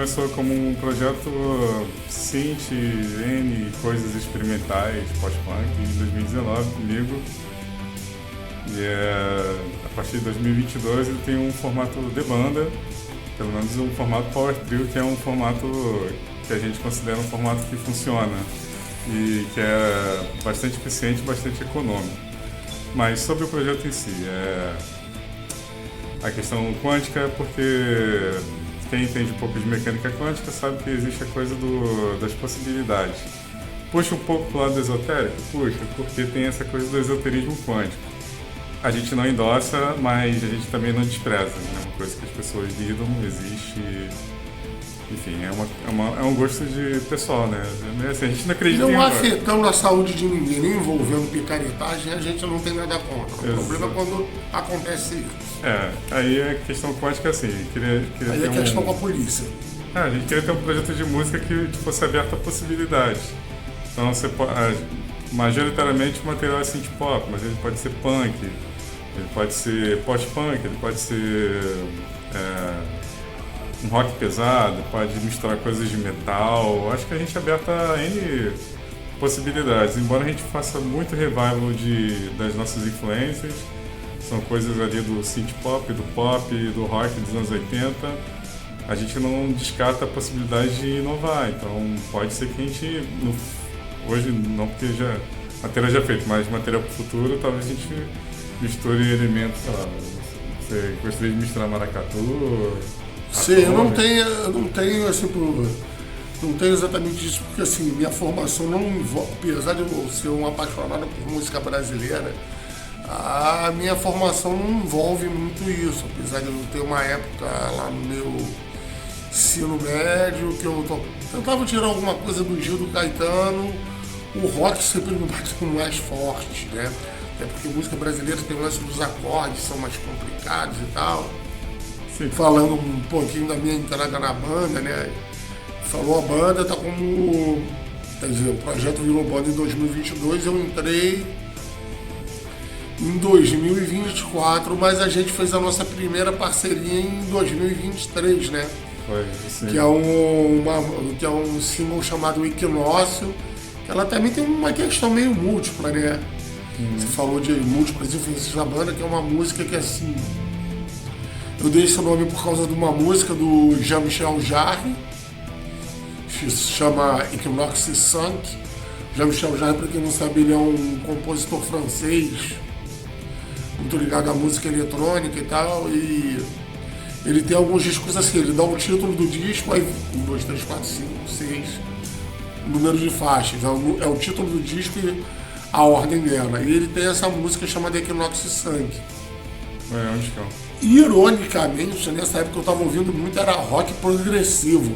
começou como um projeto synth, N, coisas experimentais, post-punk, em 2019 comigo. E a partir de 2022 ele tem um formato de banda, pelo menos um formato Power Trio, que é um formato que a gente considera um formato que funciona e que é bastante eficiente e bastante econômico. Mas sobre o projeto em si, a questão quântica, porque quem entende um pouco de mecânica quântica sabe que existe a coisa das possibilidades. Puxa um pouco pro lado esotérico? Puxa, porque tem essa coisa do esoterismo quântico. A gente não endossa, mas a gente também não despreza. É uma coisa que as pessoas lidam, existe. Enfim, é um gosto de pessoal, né? Assim, a gente não acredita não afetando a saúde de ninguém, nem envolvendo picaretagem, a gente não tem nada contra. O problema é quando acontece isso. Aí a questão quântica é assim, queria aí ter é questão com a polícia. A gente queria ter um projeto de música que fosse aberto a possibilidades. Então você pode, majoritariamente o material é synth pop, mas ele pode ser punk, ele pode ser post-punk, ele pode ser um rock pesado, pode misturar coisas de metal. Acho que a gente é aberto a N possibilidades, embora a gente faça muito revival das nossas influências. São coisas ali do synth pop, do pop, do rock dos anos 80. A gente não descarta a possibilidade de inovar, então pode ser que a gente, hoje não porque a matéria já é feita, mas material para o futuro, talvez a gente misture elementos, sei lá, você gostaria de misturar maracatu? Sim, eu não tenho assim, não tenho exatamente isso, porque assim, minha formação não envolve, apesar de eu ser um apaixonado por música brasileira, a minha formação não envolve muito isso, apesar de eu ter uma época lá no meu ensino médio que eu tentava tirar alguma coisa do Gil, do Caetano, o rock sempre me bateu mais forte, né? Até porque música brasileira tem o lance dos acordes, são mais complicados e tal. Sim. Falando um pouquinho da minha entrada na banda, né? Falou a banda, tá como... Quer dizer, o projeto virou banda em 2022, eu entrei em 2024, mas a gente fez a nossa primeira parceria em 2023, né? Foi, sim. Que é um single chamado Equinócio, que ela também tem uma questão meio múltipla, né? Você falou de múltiplas influências na banda, que é uma música que assim... Eu dei esse nome por causa de uma música do Jean-Michel Jarre, que se chama Equinox Sunk. Jean-Michel Jarre, para quem não sabe, ele é um compositor francês, muito ligado à música eletrônica e tal, e ele tem alguns discos assim, ele dá o título do disco, aí 1, 2, 3, 4, 5, 6, número de faixas, é o título do disco e a ordem dela. E ele tem essa música chamada Equinox Sunk. Onde que é? Ironicamente, nessa época eu estava ouvindo muito, era rock progressivo.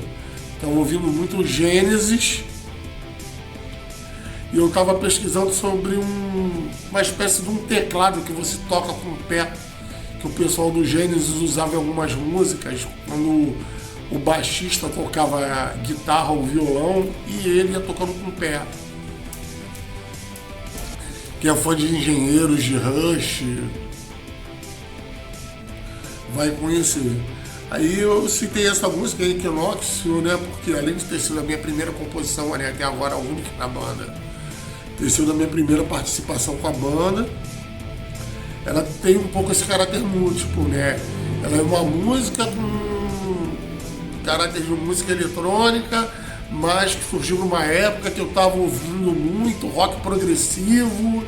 Estava ouvindo muito Gênesis. E eu estava pesquisando sobre uma espécie de um teclado que você toca com o pé, que o pessoal do Gênesis usava em algumas músicas, quando o baixista tocava guitarra ou violão e ele ia tocando com o pé. Quem é fã de Engenheiros, de Rush, vai conhecer. Aí eu citei essa música, Equinox, né, porque além de ter sido a minha primeira composição, né, até agora a única na banda, ter sido a minha primeira participação com a banda, ela tem um pouco esse caráter múltiplo, né? Ela é uma música com caráter de música eletrônica, mas que surgiu numa época que eu estava ouvindo muito rock progressivo,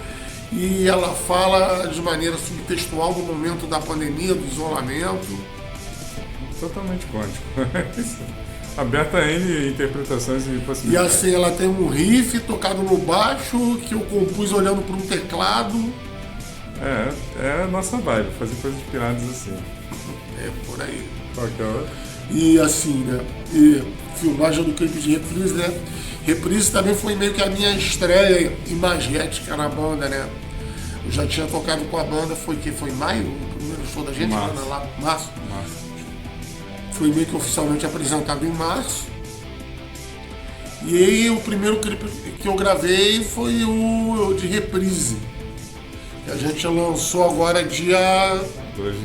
e ela fala de maneira subtextual do momento da pandemia, do isolamento. Totalmente quântico. Aberta a N interpretações e possibilidades. E assim, ela tem um riff tocado no baixo, que eu compus olhando para um teclado. É a nossa vibe, fazer coisas inspiradas assim. É, por aí. Qualquer. E assim, né? E filmagem do clipe de Reprise, né? Reprise também foi meio que a minha estreia imagética na banda, né? Eu já tinha tocado com a banda, foi em maio? O primeiro show da gente? Março. Lá, março. Foi meio que oficialmente apresentado em março. E aí o primeiro clipe que eu gravei foi o de Reprise, que a gente lançou agora dia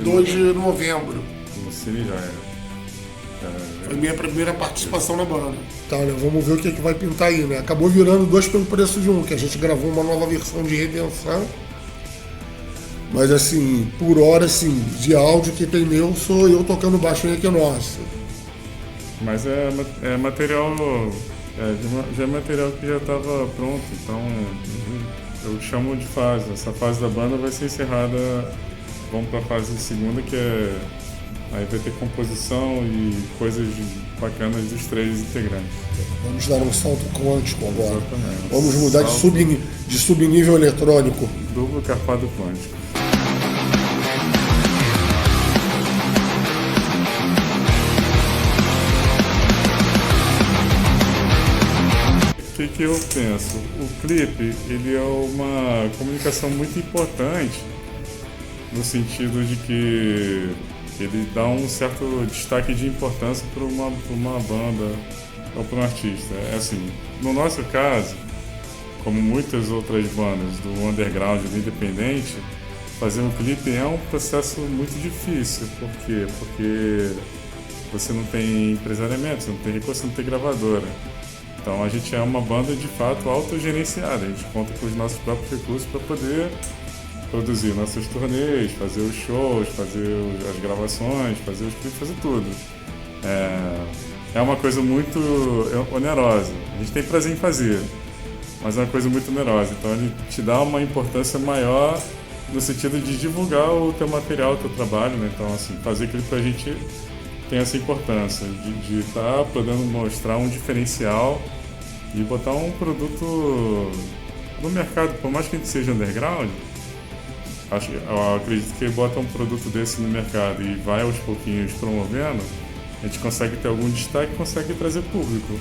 2 de novembro. No Cine já era. Foi minha primeira participação na banda. Então, né, vamos ver o que vai pintar aí, né? Acabou virando 2 pelo preço de 1, que a gente gravou uma nova versão de Redenção. Mas assim, por hora, assim, de áudio que tem meu, sou eu tocando baixo em Equinócio. Mas é material, já é material que já estava pronto, então eu chamo de fase. Essa fase da banda vai ser encerrada, vamos para a fase segunda, que aí vai ter composição e coisas bacanas dos 3 integrantes. Vamos dar um salto quântico agora. Exatamente. Vamos mudar de subnível eletrônico. Duplo carpado quântico. O que eu penso? O clipe, ele é uma comunicação muito importante no sentido de que ele dá um certo destaque de importância para uma banda ou para um artista. É assim, no nosso caso, como muitas outras bandas do underground, do independente, fazer um clipe é um processo muito difícil. Por quê? Porque você não tem empresariamento, você não tem recurso, você não tem gravadora. Então a gente é uma banda de fato autogerenciada, a gente conta com os nossos próprios recursos para poder produzir nossos turnês, fazer os shows, fazer as gravações, fazer os clipes, fazer tudo. É uma coisa muito onerosa, a gente tem prazer em fazer, mas é uma coisa muito onerosa, então ele te dá uma importância maior no sentido de divulgar o teu material, o teu trabalho, né? Então assim, fazer clipe pra gente tem essa importância de estar podendo mostrar um diferencial e botar um produto no mercado, por mais que a gente seja underground, eu acredito que bota um produto desse no mercado e vai aos pouquinhos promovendo, a gente consegue ter algum destaque, consegue trazer público.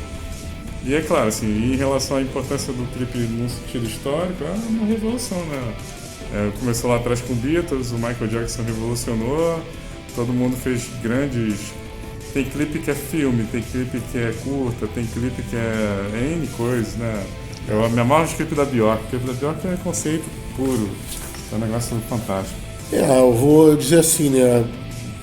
E é claro, assim, em relação à importância do clipe no sentido histórico, é uma revolução, né? Começou lá atrás com Beatles, o Michael Jackson revolucionou, todo mundo fez grandes... Tem clipe que é filme, tem clipe que é curta, tem clipe que é N coisas, né? Eu me amarro no clipe da Bjork. O clipe da Bjork é conceito puro, é um negócio fantástico. Eu vou dizer assim, né?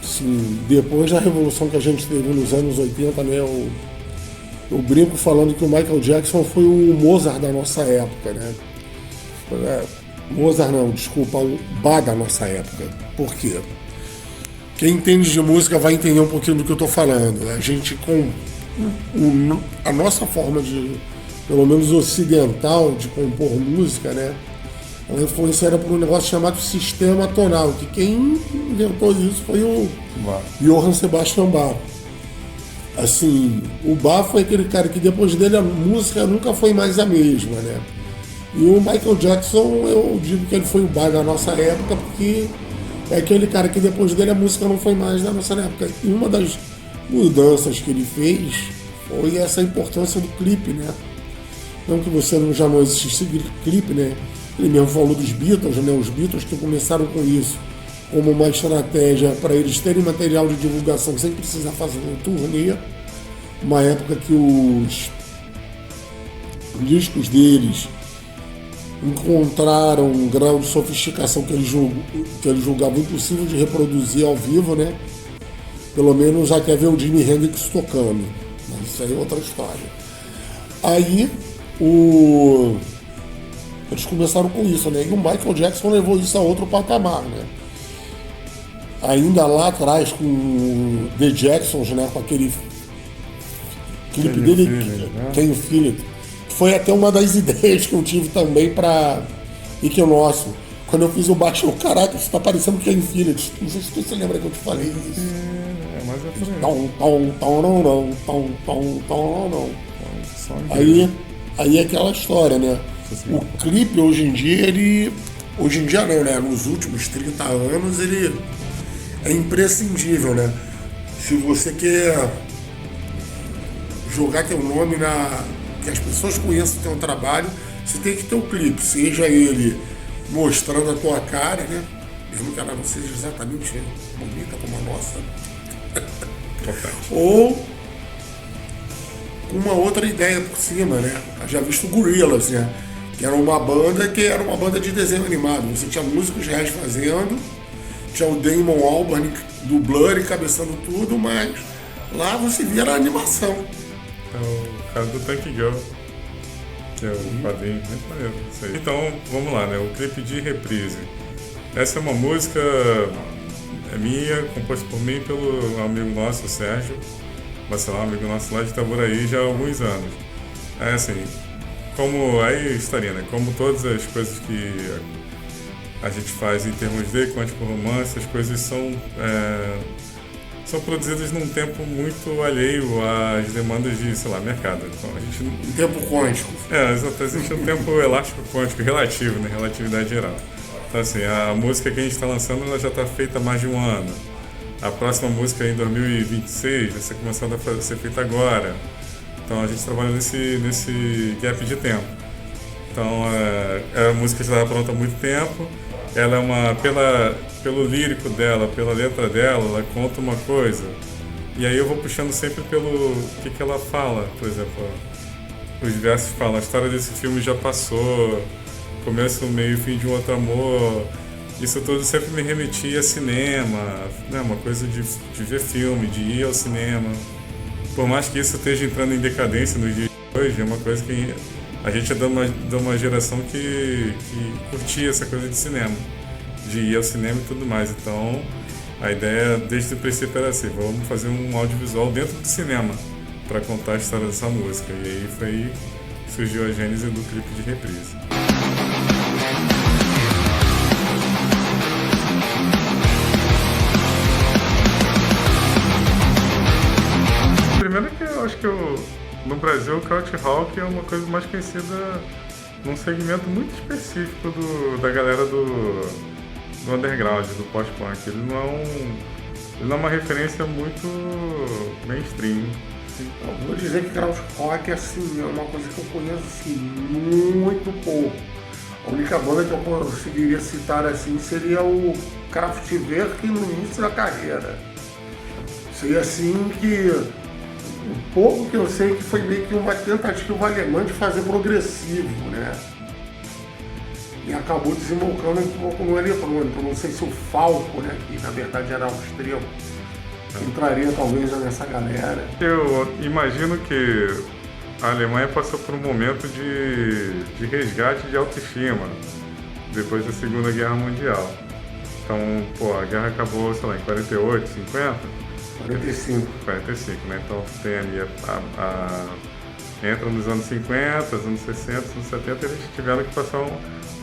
Assim, depois da revolução que a gente teve nos anos 80, né? Eu brinco falando que o Michael Jackson foi o Mozart da nossa época, né? Mozart não, desculpa, o Bach da nossa época. Por quê? Quem entende de música vai entender um pouquinho do que eu estou falando. A gente, com a nossa forma de, pelo menos ocidental, de compor música, né? Ela é influenciada por um negócio chamado sistema tonal, que quem inventou isso foi o Johann Sebastian Bach. Assim, o Bach foi aquele cara que depois dele a música nunca foi mais a mesma, né? E o Michael Jackson, eu digo que ele foi o Bach da nossa época, porque é aquele cara que depois dele a música não foi mais da nossa época. E uma das mudanças que ele fez foi essa importância do clipe, né? Não que já não existisse clipe, né? Ele mesmo falou dos Beatles, né? Os Beatles que começaram com isso como uma estratégia para eles terem material de divulgação sem precisar fazer um turnê. Uma época que os discos deles encontraram um grau de sofisticação que eles julgavam impossível de reproduzir ao vivo, né? Pelo menos já quer ver o Jimi Hendrix tocando. Mas isso aí é outra história. Aí eles começaram com isso, né? E o Michael Jackson levou isso a outro patamar, né? Ainda lá atrás com o The Jacksons, né? Com aquele clipe dele, Can You Feel It? Foi até uma das ideias que eu tive também para Equinócio. Quando eu fiz o baixo, eu, caraca, isso tá parecendo Can You Feel It? Não sei se você lembra que eu te falei isso. Mas é por aí. Aí é aquela história, né? O clipe hoje em dia, hoje em dia não, né? Nos últimos 30 anos ele é imprescindível, né? Se você quer jogar teu nome que as pessoas conheçam o teu trabalho, você tem que ter um clipe, seja ele mostrando a tua cara, né? Mesmo que ela não seja exatamente bonita como a nossa. Ou com uma outra ideia por cima, né? Eu já visto o Gorillaz, né? Que era uma banda de desenho animado. Você tinha músicos reais fazendo, tinha o Damon Albarn do Blur cabeçando tudo, mas Lá você via a animação. É o cara do Tank Girl, que é o quadrinho, muito maneiro isso aí. Então, vamos lá, né? O clipe de Reprise. Essa é uma música minha, composta por mim e pelo amigo nosso, o Sérgio Bacelar, amigo nosso lá de Itaboraí já há alguns anos. É assim, como aí estaria, né? Como todas as coisas que a gente faz em termos de quântico romance, as coisas são produzidas num tempo muito alheio às demandas de, sei lá, mercado. Então, a gente Em tempo quântico. exato, existe um tempo elástico quântico, relativo, né? Relatividade geral. Então, assim, a música que a gente está lançando ela já está feita há mais de um ano. A próxima música em 2026 vai ser começada a ser feita agora. Então, a gente trabalha nesse gap de tempo. Então, a música já estava pronta há muito tempo. Ela é pelo lírico dela, pela letra dela, ela conta uma coisa. E aí eu vou puxando sempre pelo que ela fala. Por exemplo, os versos falam: a história desse filme já passou, começo, meio e fim de um outro amor. Isso tudo sempre me remetia a cinema, né? Uma coisa de ver filme, de ir ao cinema. Por mais que isso esteja entrando em decadência nos dias de hoje, é uma coisa que a gente é de uma geração que curtia essa coisa de cinema, de ir ao cinema e tudo mais. Então, a ideia desde o princípio era assim: vamos fazer um audiovisual dentro do cinema para contar a história dessa música. E aí foi aí que surgiu a gênese do clipe de Reprise. Primeiro que eu acho que no Brasil o Krautrock é uma coisa mais conhecida num segmento muito específico da galera do underground, do post-punk. Ele não é uma referência muito mainstream. Eu vou dizer que Krautrock assim, é uma coisa que eu conheço assim, muito pouco. A única banda que eu conseguiria citar assim seria o Kraftwerk no início da carreira. Seria assim que um pouco que eu sei que foi meio que uma tentativa alemã de fazer progressivo, né? E acabou desembocando um pouco no eletrônico. Não sei se o Falco, né, que na verdade era austríaco, entraria talvez nessa galera. Eu imagino que a Alemanha passou por um momento de resgate de autoestima depois da Segunda Guerra Mundial. Então, a guerra acabou, sei lá, em 48, 50? 45, né? Então tem ali entra nos anos 50, anos 60, anos 70, eles tiveram que passar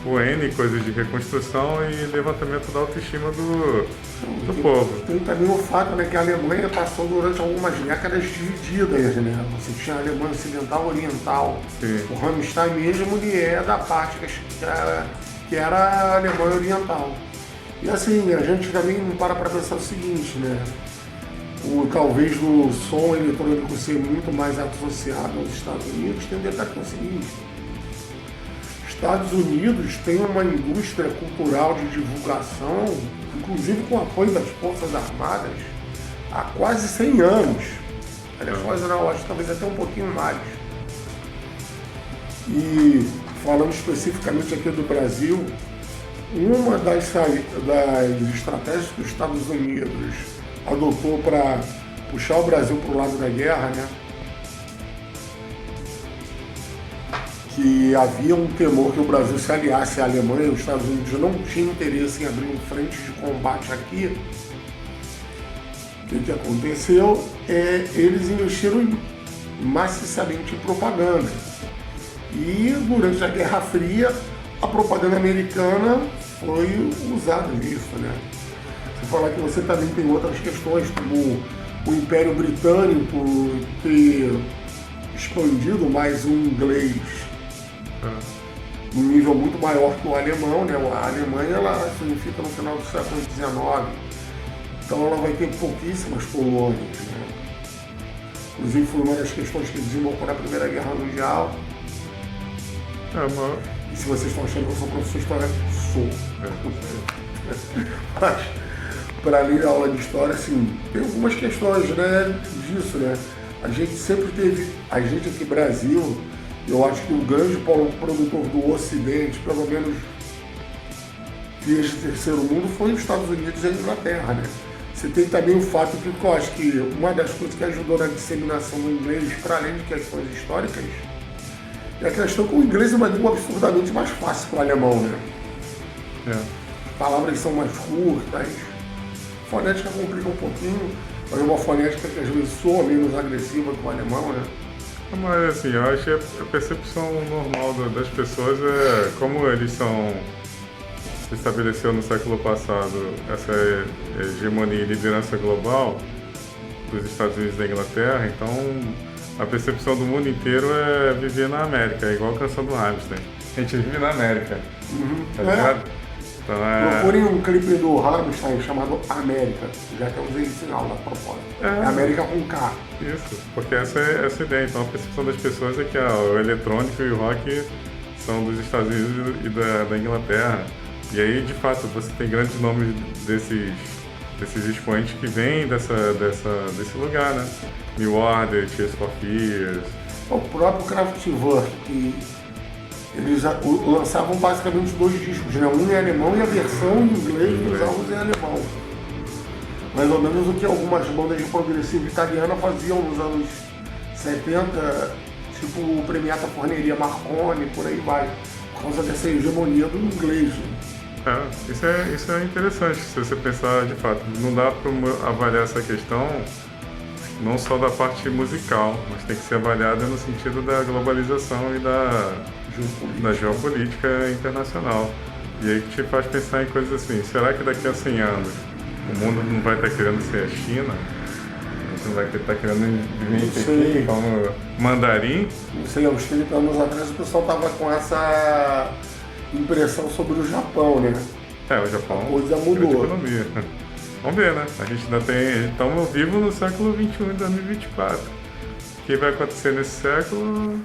por N coisas de reconstrução e levantamento da autoestima do povo. Tem também o fato, né, que a Alemanha passou durante algumas décadas divididas, né? Você tinha a Alemanha Ocidental e Oriental. Sim. O Rammstein mesmo ele é da parte que era a Alemanha Oriental. E assim, a gente também não para pensar o seguinte, né? Talvez o som eletrônico ser muito mais associado aos Estados Unidos, tem um detalhe que é o seguinte: Estados Unidos tem uma indústria cultural de divulgação, inclusive com o apoio das Forças Armadas, há quase 100 anos. Aliás, não, acho que talvez até um pouquinho mais. E falando especificamente aqui do Brasil, uma das estratégias que os Estados Unidos adotou para puxar o Brasil para o lado da guerra, né? Que havia um temor que o Brasil se aliasse à Alemanha, os Estados Unidos não tinham interesse em abrir um frente de combate aqui. O que aconteceu eles investiram maciçamente em propaganda. E durante a Guerra Fria, a propaganda americana foi usada nisso, né? Você falar que você também tem outras questões, como o Império Britânico ter expandido mais o inglês num nível muito maior que o alemão, né? A Alemanha ela significa no final do século XIX, então ela vai ter pouquíssimas colônias, né? Inclusive foi uma das questões que desembocou na Primeira Guerra Mundial. E se vocês estão achando que eu sou professor de história, sou. Mas, para ler a aula de história, assim, tem algumas questões, né, disso, né? A gente sempre teve, a gente aqui no Brasil, eu acho que o grande produtor do Ocidente, pelo menos desde o terceiro mundo, foi os Estados Unidos e a Inglaterra, né? Você tem também o fato que eu acho que uma das coisas que ajudou na disseminação do inglês, para além de questões históricas, é a questão que o inglês é uma língua absurdamente mais fácil que o alemão, né? As palavras são mais curtas, a fonética complica um pouquinho, mas é uma fonética que às vezes soa menos agressiva que o alemão, né? Mas assim, eu acho que a percepção normal das pessoas é como eles são... Se estabeleceu no século passado essa hegemonia e liderança global dos Estados Unidos e da Inglaterra, então a percepção do mundo inteiro é viver na América, é igual a canção do Rammstein. A gente vive na América. Tá ligado? Então, Procurem um clipe do Rammstein chamado América, já que eu usei esse sinal na proposta. É América com K. Isso, porque essa é a ideia. Então a percepção das pessoas é que o eletrônico e o rock são dos Estados Unidos e da Inglaterra. E aí, de fato, você tem grandes nomes desses expoentes que vêm desse lugar, né? New Order, Tears for Fears. O próprio Kraftwerk, que eles lançavam basicamente 2 discos, né? Um em alemão e a versão em inglês dos álbuns em alemão. Mais ou menos o que algumas bandas de progressivo italiana faziam nos anos 70, tipo o Premiata Forneria Marconi, por aí vai, por causa dessa hegemonia do inglês. Isso é interessante, se você pensar de fato. Não dá para avaliar essa questão não só da parte musical, mas tem que ser avaliada no sentido da globalização e da geopolítica internacional. E aí que te faz pensar em coisas assim, será que daqui a 100 anos o mundo não vai estar querendo ser a China? A gente não vai estar querendo viver em Pequim como mandarim? Não sei, há uns 30 anos atrás o pessoal estava com essa impressão sobre o Japão, né? O Japão. A coisa mudou. Economia. Vamos ver, né? A gente ainda estamos vivos no século XXI, em 2024. O que vai acontecer nesse século?